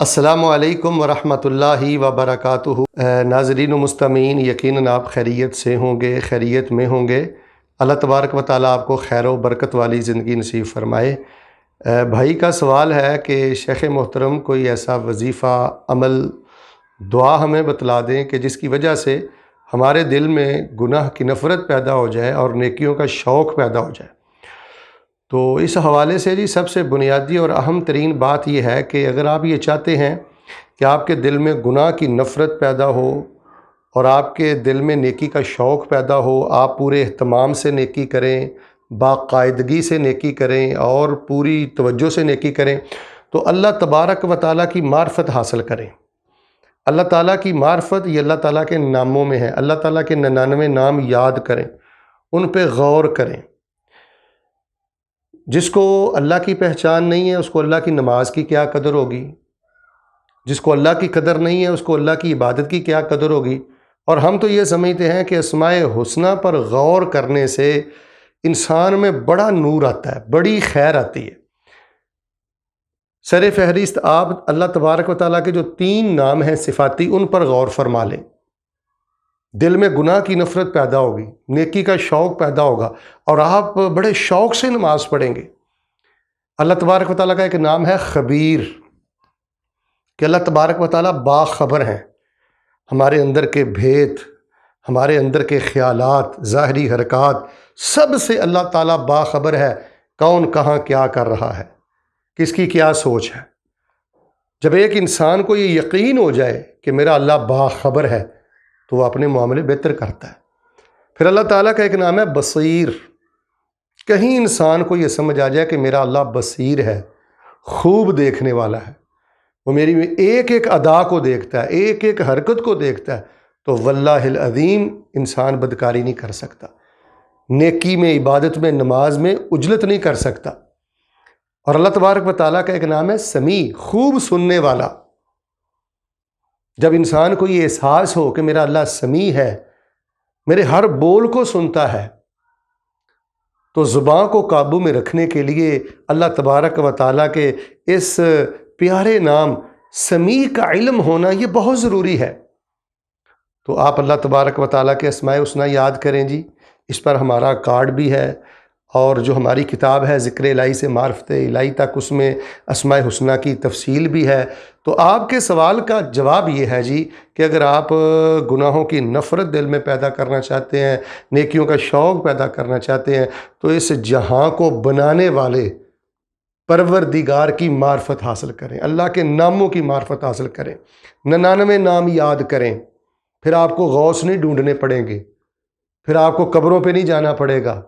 السلام علیکم ورحمۃ اللہ وبرکاتہ۔ ناظرین و مستمعین، یقیناً آپ خیریت سے ہوں گے، خیریت میں ہوں گے۔ اللہ تبارک و تعالیٰ آپ کو خیر و برکت والی زندگی نصیب فرمائے۔ بھائی کا سوال ہے کہ شیخ محترم کوئی ایسا وظیفہ، عمل، دعا ہمیں بتلا دیں کہ جس کی وجہ سے ہمارے دل میں گناہ کی نفرت پیدا ہو جائے اور نیکیوں کا شوق پیدا ہو جائے۔ تو اس حوالے سے جی سب سے بنیادی اور اہم ترین بات یہ ہے کہ اگر آپ یہ چاہتے ہیں کہ آپ کے دل میں گناہ کی نفرت پیدا ہو اور آپ کے دل میں نیکی کا شوق پیدا ہو، آپ پورے اہتمام سے نیکی کریں، باقاعدگی سے نیکی کریں اور پوری توجہ سے نیکی کریں، تو اللہ تبارک و تعالیٰ کی معرفت حاصل کریں۔ اللہ تعالیٰ کی معرفت یہ اللہ تعالیٰ کے ناموں میں ہے۔ اللہ تعالیٰ کے 99 نام یاد کریں، ان پہ غور کریں۔ جس کو اللہ کی پہچان نہیں ہے، اس کو اللہ کی نماز کی کیا قدر ہوگی؟ جس کو اللہ کی قدر نہیں ہے، اس کو اللہ کی عبادت کی کیا قدر ہوگی؟ اور ہم تو یہ سمجھتے ہیں کہ اسماء حسنہ پر غور کرنے سے انسان میں بڑا نور آتا ہے، بڑی خیر آتی ہے۔ سر فہرست آپ اللہ تبارک و تعالیٰ کے جو 3 نام ہیں صفاتی، ان پر غور فرما لیں۔ دل میں گناہ کی نفرت پیدا ہوگی، نیکی کا شوق پیدا ہوگا اور آپ بڑے شوق سے نماز پڑھیں گے۔ اللہ تبارک و تعالیٰ کا ایک نام ہے خبیر، کہ اللہ تبارک و تعالیٰ باخبر ہیں۔ ہمارے اندر کے بھید، ہمارے اندر کے خیالات، ظاہری حرکات، سب سے اللہ تعالیٰ باخبر ہے، کون کہاں کیا کر رہا ہے، کس کی کیا سوچ ہے۔ جب ایک انسان کو یہ یقین ہو جائے کہ میرا اللہ باخبر ہے تو وہ اپنے معاملے بہتر کرتا ہے۔ پھر اللہ تعالیٰ کا ایک نام ہے بصیر۔ کہیں انسان کو یہ سمجھ آ جائے کہ میرا اللہ بصیر ہے، خوب دیکھنے والا ہے، وہ میری ایک ایک ادا کو دیکھتا ہے، ایک ایک حرکت کو دیکھتا ہے، تو واللہ العظیم انسان بدکاری نہیں کر سکتا، نیکی میں، عبادت میں، نماز میں عجلت نہیں کر سکتا۔ اور اللہ تبارک و تعالیٰ کا ایک نام ہے سمیع، خوب سننے والا۔ جب انسان کو یہ احساس ہو کہ میرا اللہ سمیع ہے، میرے ہر بول کو سنتا ہے، تو زبان کو قابو میں رکھنے کے لیے اللہ تبارک و تعالیٰ کے اس پیارے نام سمیع کا علم ہونا یہ بہت ضروری ہے۔ تو آپ اللہ تبارک و تعالیٰ کے اسماء حسنہ یاد کریں جی۔ اس پر ہمارا کارڈ بھی ہے اور جو ہماری کتاب ہے ذکر الہی سے معرفت الہی تک، اس میں اسماء حسنہ کی تفصیل بھی ہے۔ تو آپ کے سوال کا جواب یہ ہے جی کہ اگر آپ گناہوں کی نفرت دل میں پیدا کرنا چاہتے ہیں، نیکیوں کا شوق پیدا کرنا چاہتے ہیں، تو اس جہاں کو بنانے والے پروردگار کی معرفت حاصل کریں، اللہ کے ناموں کی معرفت حاصل کریں، 99 نام یاد کریں۔ پھر آپ کو غوث نہیں ڈھونڈنے پڑیں گے، پھر آپ کو قبروں پہ نہیں جانا پڑے گا،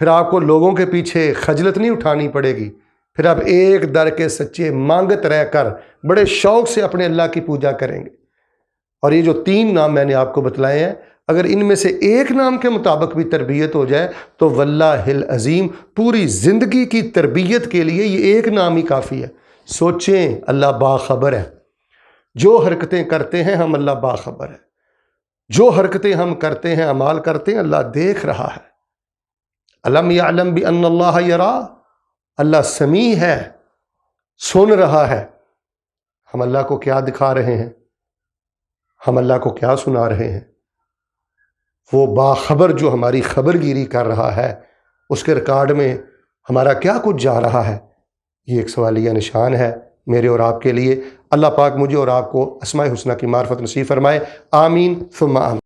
پھر آپ کو لوگوں کے پیچھے خجلت نہیں اٹھانی پڑے گی، پھر آپ ایک در کے سچے مانگت رہ کر بڑے شوق سے اپنے اللہ کی پوجا کریں گے۔ اور یہ جو 3 نام میں نے آپ کو بتلائے ہیں، اگر ان میں سے ایک نام کے مطابق بھی تربیت ہو جائے تو واللہ العظیم پوری زندگی کی تربیت کے لیے یہ ایک نام ہی کافی ہے۔ سوچیں، اللہ باخبر ہے، جو حرکتیں کرتے ہیں ہم، اللہ باخبر ہے، جو حرکتیں ہم کرتے ہیں، اعمال کرتے ہیں، اللہ دیکھ رہا ہے۔ الم یعلم بان اللہ یرا، اللہ سمیع ہے، سن رہا ہے۔ ہم اللہ کو کیا دکھا رہے ہیں، ہم اللہ کو کیا سنا رہے ہیں؟ وہ باخبر جو ہماری خبر گیری کر رہا ہے، اس کے ریکارڈ میں ہمارا کیا کچھ جا رہا ہے؟ یہ ایک سوالیہ نشان ہے میرے اور آپ کے لیے۔ اللہ پاک مجھے اور آپ کو اسماء حسنہ کی معرفت نصیب فرمائے، آمین ثم آمین۔